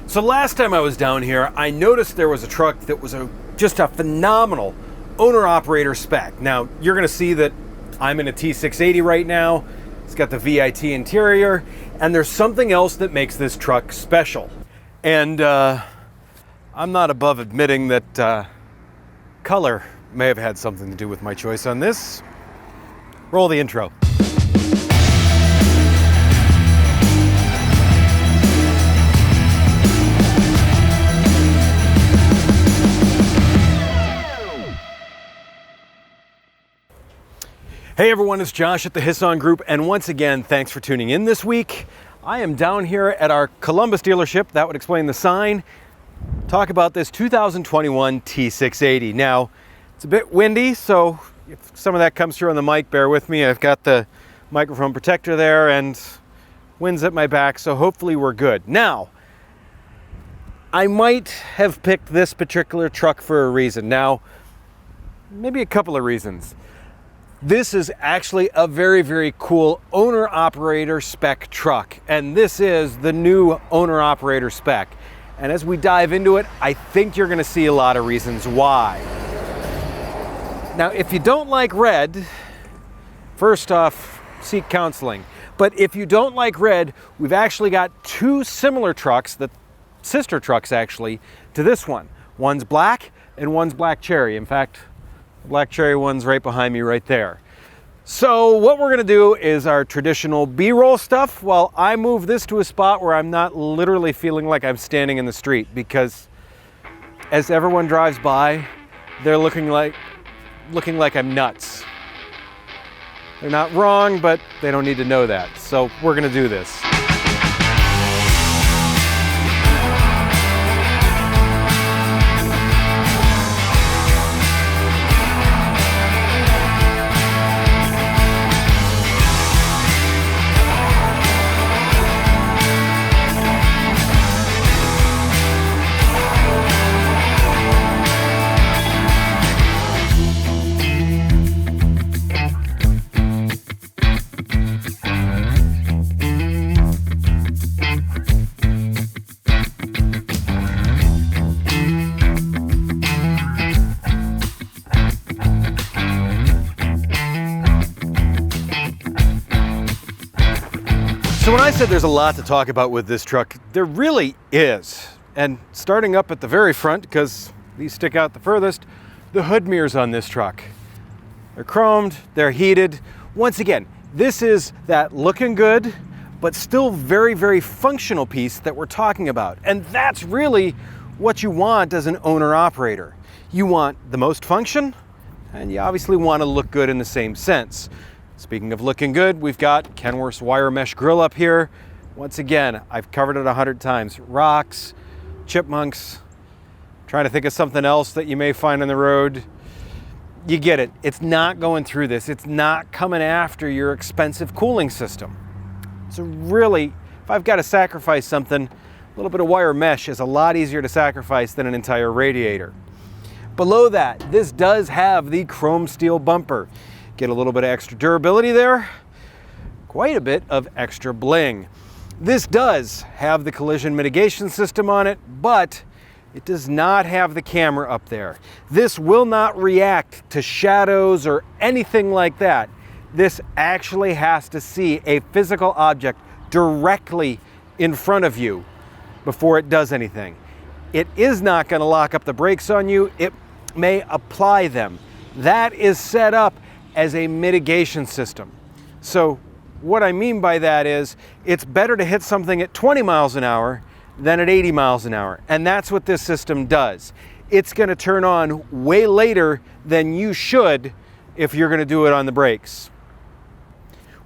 So last time I was down here, I noticed there was a truck that was just a phenomenal owner-operator spec. Now, you're going to see that I'm in a T680 right now. It's got the VIT interior, and there's something else that makes this truck special. And I'm not above admitting that color may have had something to do with my choice on this. Roll the intro. Hey everyone, it's Josh at the Hisson Group, and once again, thanks for tuning in this week. I am down here at our Columbus dealership. That would explain the sign. Talk about this 2021 T680. Now, it's a bit windy, so if some of that comes through on the mic, bear with me. I've got the microphone protector there and wind's at my back, so hopefully we're good. Now, I might have picked this particular truck for a reason. Now, maybe a couple of reasons. This is actually a very, very cool owner-operator spec truck, and this is the new owner-operator spec. And as we dive into it, I think you're gonna see a lot of reasons why. Now, if you don't like red, first off, seek counseling. But if you don't like red, we've actually got two similar trucks, sister trucks actually, to this one. One's black and one's black cherry. In fact, the black cherry one's right behind me right there. So what we're gonna do is our traditional B-roll stuff while I move this to a spot where I'm not literally feeling like I'm standing in the street, because as everyone drives by, they're looking like I'm nuts. They're not wrong, but they don't need to know that. So we're gonna do this. So when I said there's a lot to talk about with this truck, there really is. And starting up at the very front, because these stick out the furthest, the hood mirrors on this truck. They're chromed, they're heated. Once again, this is that looking good, but still very, very functional piece that we're talking about. And that's really what you want as an owner-operator. You want the most function, and you obviously want to look good in the same sense. Speaking of looking good, we've got Kenworth's wire mesh grille up here. Once again, I've covered it 100 times. Rocks, chipmunks, trying to think of something else that you may find on the road. You get it. It's not going through this. It's not coming after your expensive cooling system. So really, if I've got to sacrifice something, a little bit of wire mesh is a lot easier to sacrifice than an entire radiator. Below that, this does have the chrome steel bumper. Get a little bit of extra durability there, quite a bit of extra bling. This does have the collision mitigation system on it, but it does not have the camera up there. This will not react to shadows or anything like that. This actually has to see a physical object directly in front of you before it does anything. It is not going to lock up the brakes on you. It may apply them. That is set up as a mitigation system. So what I mean by that is it's better to hit something at 20 miles an hour than at 80 miles an hour. And that's what this system does. It's gonna turn on way later than you should if you're gonna do it on the brakes.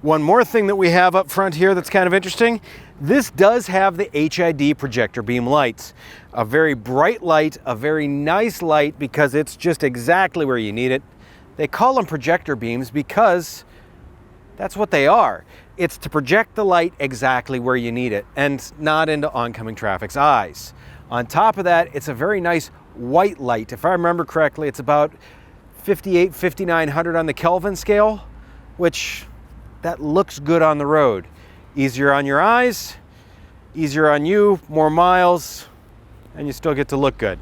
One more thing that we have up front here that's kind of interesting, this does have the HID projector beam lights. A very bright light, a very nice light, because it's just exactly where you need it. They call them projector beams because that's what they are. It's to project the light exactly where you need it and not into oncoming traffic's eyes. On top of that, it's a very nice white light. If I remember correctly, it's about 5900 on the Kelvin scale, which that looks good on the road. Easier on your eyes, Easier on you, more miles, and you still get to look good.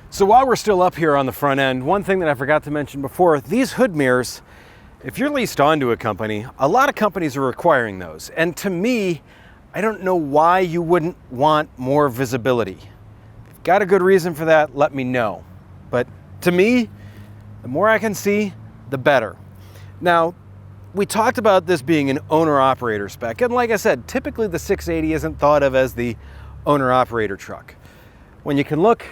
So while we're still up here on the front end, one thing that I forgot to mention before, these hood mirrors, if you're leased onto a company, a lot of companies are requiring those. And to me, I don't know why you wouldn't want more visibility. If you've got a good reason for that, let me know. But to me, the more I can see, the better. Now, we talked about this being an owner-operator spec, and like I said, typically the 680 isn't thought of as the owner-operator truck. When you can look,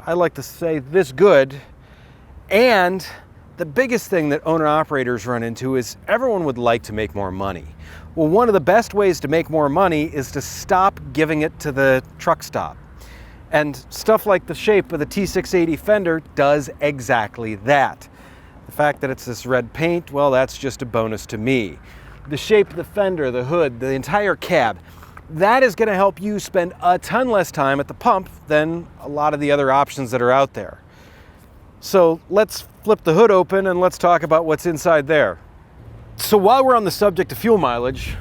I like to say, this good, and the biggest thing that owner-operators run into is everyone would like to make more money. Well, one of the best ways to make more money is to stop giving it to the truck stop. And stuff like the shape of the T680 fender does exactly that. The fact that it's this red paint, well, that's just a bonus to me. The shape of the fender, the hood, the entire cab, that is going to help you spend a ton less time at the pump than a lot of the other options that are out there. So let's flip the hood open and let's talk about what's inside there. So while we're on the subject of fuel mileage,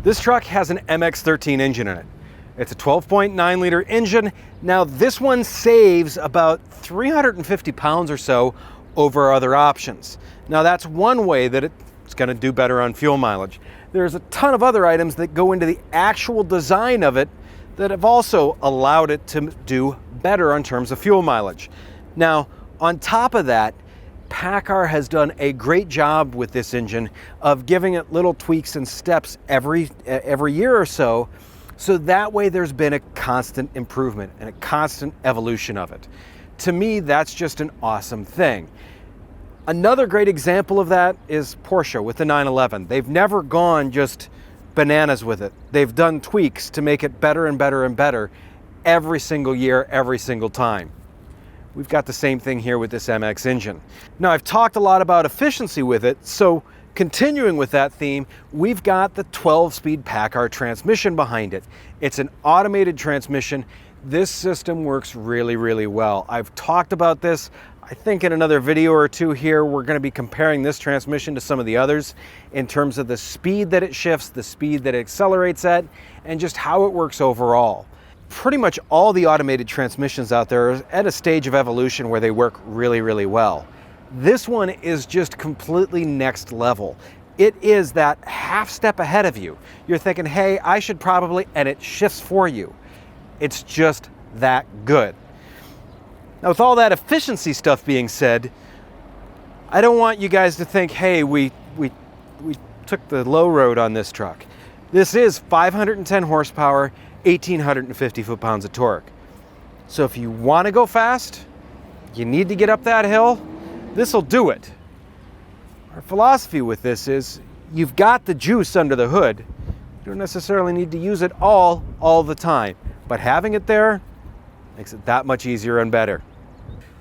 this truck has an MX-13 engine in it. It's a 12.9 liter engine. Now this one saves about 350 pounds or so over other options. Now that's one way that it's going to do better on fuel mileage. There's a ton of other items that go into the actual design of it that have also allowed it to do better in terms of fuel mileage. Now, on top of that, PACCAR has done a great job with this engine of giving it little tweaks and steps every year or so that way there's been a constant improvement and a constant evolution of it. To me, that's just an awesome thing. Another great example of that is Porsche with the 911. They've never gone just bananas with it. They've done tweaks to make it better and better and better every single year, every single time. We've got the same thing here with this MX engine. Now, I've talked a lot about efficiency with it, so continuing with that theme, we've got the 12-speed PACCAR transmission behind it. It's an automated transmission. This system works really, really well. I've talked about this, I think in another video or two here. We're going to be comparing this transmission to some of the others in terms of the speed that it shifts, the speed that it accelerates at, and just how it works overall. Pretty much all the automated transmissions out there are at a stage of evolution where they work really, really well. This one is just completely next level. It is that half step ahead of you. You're thinking, hey, I should probably, and it shifts for you. It's just that good. Now, with all that efficiency stuff being said, I don't want you guys to think, hey, we took the low road on this truck. This is 510 horsepower, 1,850 foot-pounds of torque. So if you want to go fast, you need to get up that hill, this will do it. Our philosophy with this is you've got the juice under the hood. You don't necessarily need to use it all the time, but having it there makes it that much easier and better.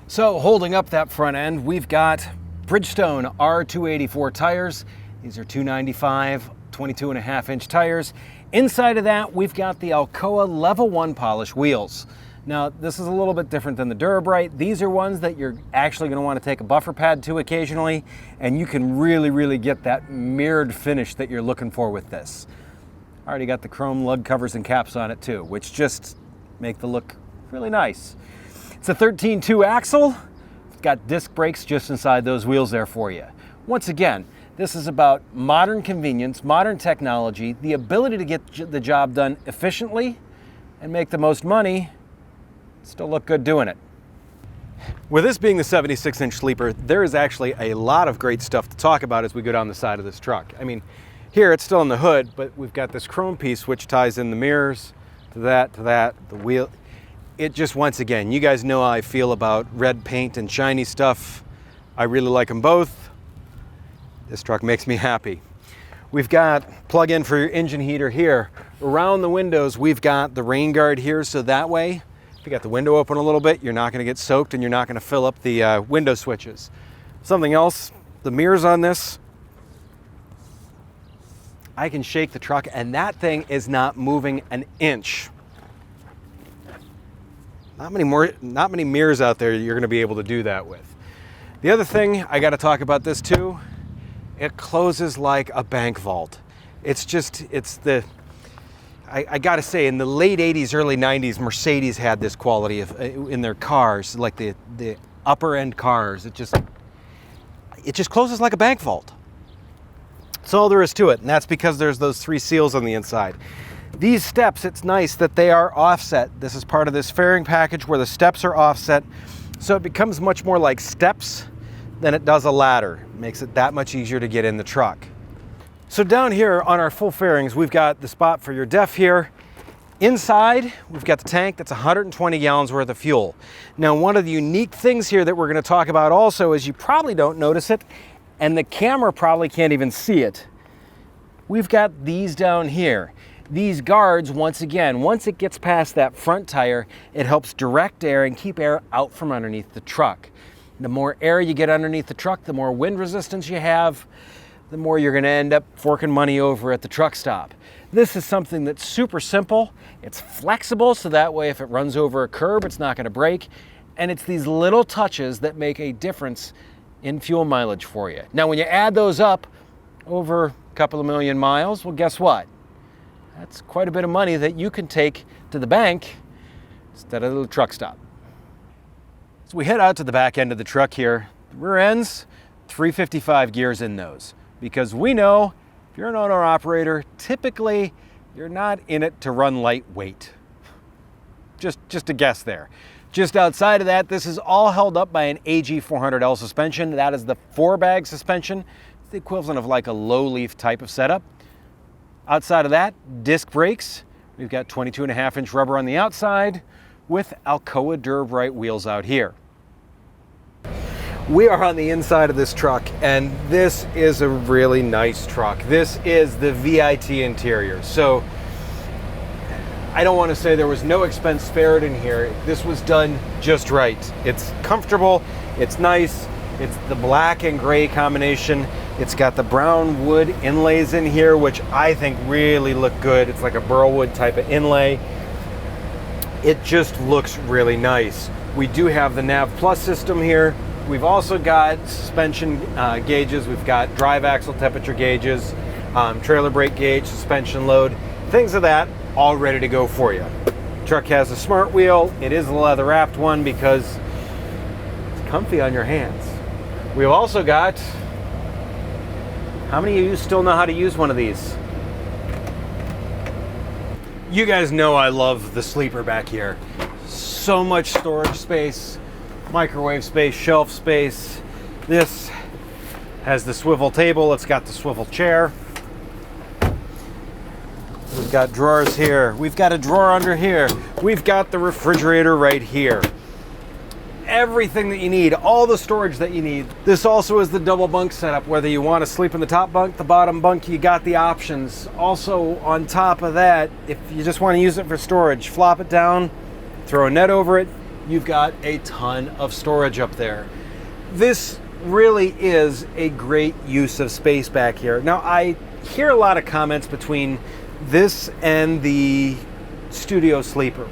So holding up that front end, we've got Bridgestone R284 tires. These are 295, 22.5-inch tires. Inside of that, we've got the Alcoa Level 1 polish wheels. Now, this is a little bit different than the Durabrite. These are ones that you're actually going to want to take a buffer pad to occasionally, and you can really, really get that mirrored finish that you're looking for with this. Already got the chrome lug covers and caps on it too, which just make the look really nice. It's a 13.2 axle. It's got disc brakes just inside those wheels there for you. Once again, this is about modern convenience, modern technology, the ability to get the job done efficiently and make the most money, still look good doing it. With this being the 76-inch sleeper, there is actually a lot of great stuff to talk about as we go down the side of this truck. I mean, here it's still in the hood, but we've got this chrome piece which ties in the mirrors to that, the wheel. It just, once again, you guys know how I feel about red paint and shiny stuff. I really like them both. This truck makes me happy. We've got plug-in for your engine heater here. Around the windows, we've got the rain guard here, so that way, if you got the window open a little bit, you're not going to get soaked and you're not going to fill up the window switches. Something else, the mirrors on this, I can shake the truck and that thing is not moving an inch. Not many mirrors out there you're going to be able to do that with. The other thing, I got to talk about this too, it closes like a bank vault. It's I gotta say, in the late 80s, early 90s, Mercedes had this quality in their cars, like the upper end cars. It just closes like a bank vault. That's all there is to it, and that's because there's those 3 seals on the inside. These steps, it's nice that they are offset. This is part of this fairing package where the steps are offset, so it becomes much more like steps than it does a ladder. It makes it that much easier to get in the truck. So down here on our full fairings, we've got the spot for your def here. Inside, we've got the tank that's 120 gallons worth of fuel. Now, one of the unique things here that we're going to talk about also is you probably don't notice it, and the camera probably can't even see it. We've got these down here. These guards, once again, once it gets past that front tire, it helps direct air and keep air out from underneath the truck. The more air you get underneath the truck, the more wind resistance you have, the more you're going to end up forking money over at the truck stop. This is something that's super simple. It's flexible, so that way if it runs over a curb, it's not going to break. And it's these little touches that make a difference in fuel mileage for you. Now, when you add those up over a couple of million miles, well, guess what? That's quite a bit of money that you can take to the bank instead of the truck stop. So we head out to the back end of the truck here. The rear ends, 355 gears in those. Because we know if you're an owner operator, typically you're not in it to run lightweight. Just a guess there. Just outside of that, this is all held up by an AG 400L suspension. That is the 4-bag suspension. It's the equivalent of like a low leaf type of setup. Outside of that, disc brakes. We've got 22.5-inch rubber on the outside with Alcoa Durabrite wheels out here. We are on the inside of this truck, and this is a really nice truck. This is the VIT interior. So I don't want to say there was no expense spared in here. This was done just right. It's comfortable, it's nice, it's the black and gray combination. It's got the brown wood inlays in here, which I think really look good. It's like a burlwood type of inlay. It just looks really nice. We do have the Nav Plus system here. We've also got suspension gauges. We've got drive axle temperature gauges, trailer brake gauge, suspension load, things of that, all ready to go for you. Truck has a smart wheel. It is a leather wrapped one because it's comfy on your hands. We've also got, how many of you still know how to use one of these? You guys know I love the sleeper back here. So much storage space, microwave space, shelf space. This has the swivel table. It's got the swivel chair. We've got drawers here. We've got a drawer under here. We've got the refrigerator right here. Everything that you need, all the storage that you need. This also is the double bunk setup. Whether you want to sleep in the top bunk, the bottom bunk, you got the options. Also, on top of that, if you just want to use it for storage, flop it down, throw a net over it, you've got a ton of storage up there. This really is a great use of space back here. Now, I hear a lot of comments between this and the studio sleeper.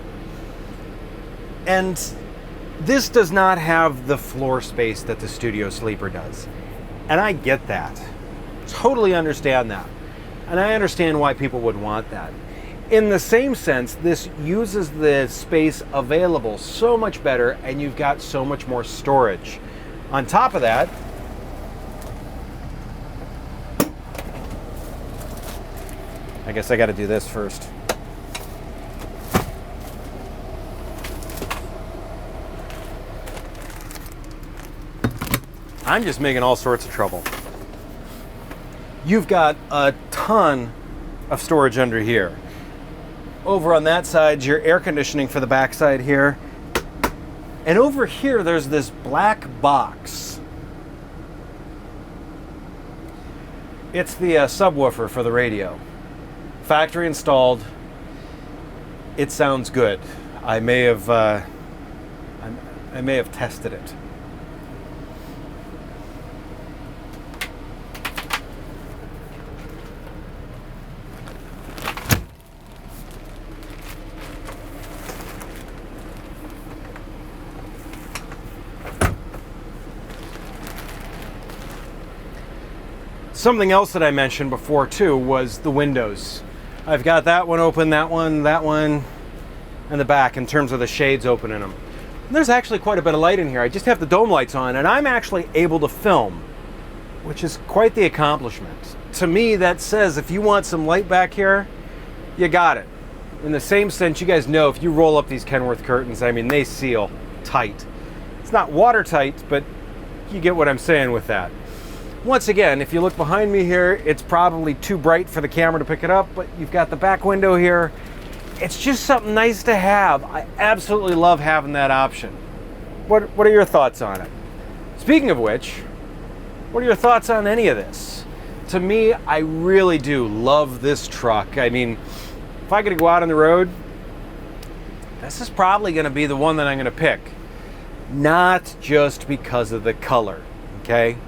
And this does not have the floor space that the studio sleeper does. And I get that. Totally understand that. And I understand why people would want that. In the same sense, this uses the space available so much better, and you've got so much more storage. On top of that, I guess I got to do this first. I'm just making all sorts of trouble. You've got a ton of storage under here. Over on that side, your air conditioning for the backside here. And over here, there's this black box. It's the subwoofer for the radio. Factory installed. It sounds good. I may have tested it. Something else that I mentioned before too was the windows. I've got that one open, that one, and the back in terms of the shades open in them. And there's actually quite a bit of light in here. I just have the dome lights on, and I'm actually able to film, which is quite the accomplishment. To me, that says if you want some light back here, you got it. In the same sense, you guys know if you roll up these Kenworth curtains, I mean, they seal tight. It's not watertight, but you get what I'm saying with that. Once again, if you look behind me here, it's probably too bright for the camera to pick it up, but you've got the back window here. It's just something nice to have. I absolutely love having that option. What are your thoughts on it? Speaking of which, what are your thoughts on any of this? To me, I really do love this truck. I mean, if I could go out on the road, this is probably going to be the one that I'm going to pick. Not just because of the color, okay?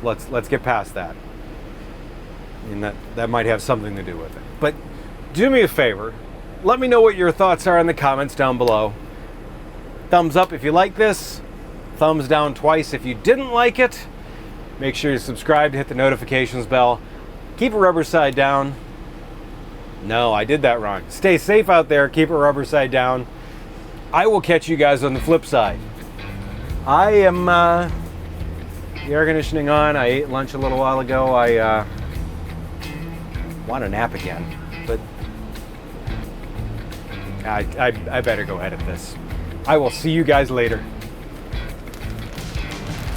Let's get past that. I mean, that might have something to do with it. But do me a favor. Let me know what your thoughts are in the comments down below. Thumbs up if you like this. Thumbs down twice if you didn't like it. Make sure you're subscribed, hit the notifications bell. Keep it rubber side down. No, I did that wrong. Stay safe out there. Keep it rubber side down. I will catch you guys on the flip side. I am the air conditioning on. I ate lunch a little while ago. I want a nap again, but I better go edit this. I will see you guys later.